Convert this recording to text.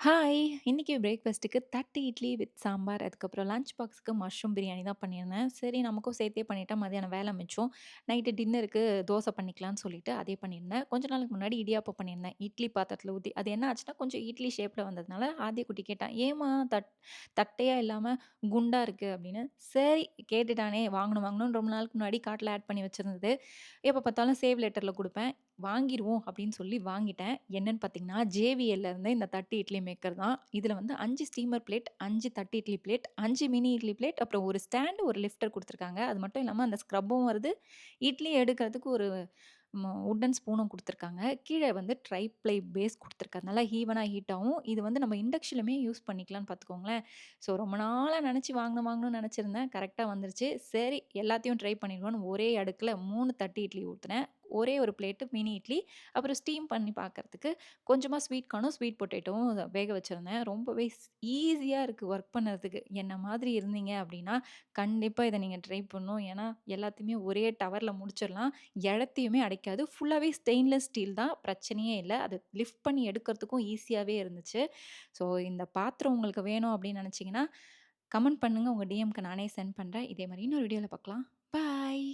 Hi! இன்னைக்கு பிரேக்ஃபாஸ்ட்டுக்கு தட்டு இட்லி வித் சாம்பார். அதுக்கப்புறம் லஞ்ச் பாக்ஸ்க்கு மஷ்ரூம் பிரியாணி தான் பண்ணியிருந்தேன். சரி நமக்கும் சேர்த்தே பண்ணிட்டா மதியானம் வேலை மிச்சம். நைட்டு டின்னருக்கு தோசை பண்ணிக்கலான்னு சொல்லிட்டு அதே பண்ணியிருந்தேன். கொஞ்ச நாளுக்கு முன்னாடி இடியாப்பம் பண்ணியிருந்தேன். இட்லி பாத்திரத்தில ஊத்தி. அது என்ன ஆச்சுன்னா, கொஞ்சம் இட்லி ஷேப்ல வந்ததுனால ஆதிக்குட்டி கேட்டான், "ஏம்மா தட்டையா இல்லாம குண்டா இருக்கு?" அப்படின்னு. சரி கேட்டுட்டானே வாங்கணும் வாங்கணும்னு ரொம்ப நாளுக்கு முன்னாடி கார்ட்ல ஆட் பண்ணி வச்சிருந்தது. எப்ப பார்த்தாலும் சேவ் லெட்டர்ல குடுப்பேன். வாங்கிருவோம் அப்படின்னு சொல்லி வாங்கிட்டேன். என்னன்னு பார்த்தீங்கன்னா, JVLல இருந்து இந்த தட்டு இட்லி மேக்கர் தான். இதுல வந்து 5 ஸ்டீமர் பிளேட், 5 தட்டு idli plate, 5 mini idli plate, அப்புறம் ஒரு ஸ்டாண்ட், ஒரு லிஃப்டர் குடுத்துருக்காங்க. அது மட்டும் இல்லாம அந்த ஸ்க்ரப்பும் வருது. இட்லி எடுக்கிறதுக்கு ஒரு வுட்டன் ஸ்பூனும் குடுத்துருக்காங்க. கீழ வந்து ட்ரை ப்ளை பேஸ் குடுத்துருக்காங்க. நல்லா ஈவனா ஹீட் ஆவும். இது வந்து நம்ம இண்டக்ஷன்லயுமே யூஸ் பண்ணிக்கலாம்னு பார்த்துக்கோங்களேன். ஸோ ரொம்ப நாளா நெனச்சு வாங்கணும்னு நெனச்சிருந்தேன். கரெக்ட்டா வந்துருச்சு. சரி எல்லாத்தையும் ட்ரை பண்ணிடுவோம்னு ஒரே அடுக்குல 3 தட்டு இட்லி ஊத்துனேன். ஒரே ஒரு பிளேட்டு மினி இட்லி. அப்புறம் ஸ்டீம் பண்ணி பார்க்கறதுக்கு கொஞ்சமா ஸ்வீட் கார்னும், ஸ்வீட் பொட்டேட்டோவும் வேக வச்சிருந்தேன். ரொம்பவே ஈஸியா இருக்கு ஒர்க் பண்ணறதுக்கு. என்ன மாதிரி இருந்தீங்க அப்டின்னா, கண்டிப்பா இத நீங்க ட்ரை பண்ணணும். ஏன்னா, எல்லாத்தையுமே ஒரே டவர்ல முடிச்சிடலாம். எழத்தையுமே அடைக்காது. ஃபுல்லாவே ஸ்டெயின்லெஸ் ஸ்டீல் தான். பிரச்சனையே இல்ல. அது லிஃப்ட் பண்ணி எடுக்கிறதுக்கும் ஈஸியாவே இருந்துச்சு. ஸோ இந்த பாத்திரம் உங்களுக்கு வேணும் அப்டின்னு நெனச்சீங்கன்னா, கமெண்ட் பண்ணுங்க. உங்க டிஎம்க்கு நானே சென்ட் பண்றேன். இதே மாரி இன்னொரு வீடியோல பார்க்கலாம். பாய்.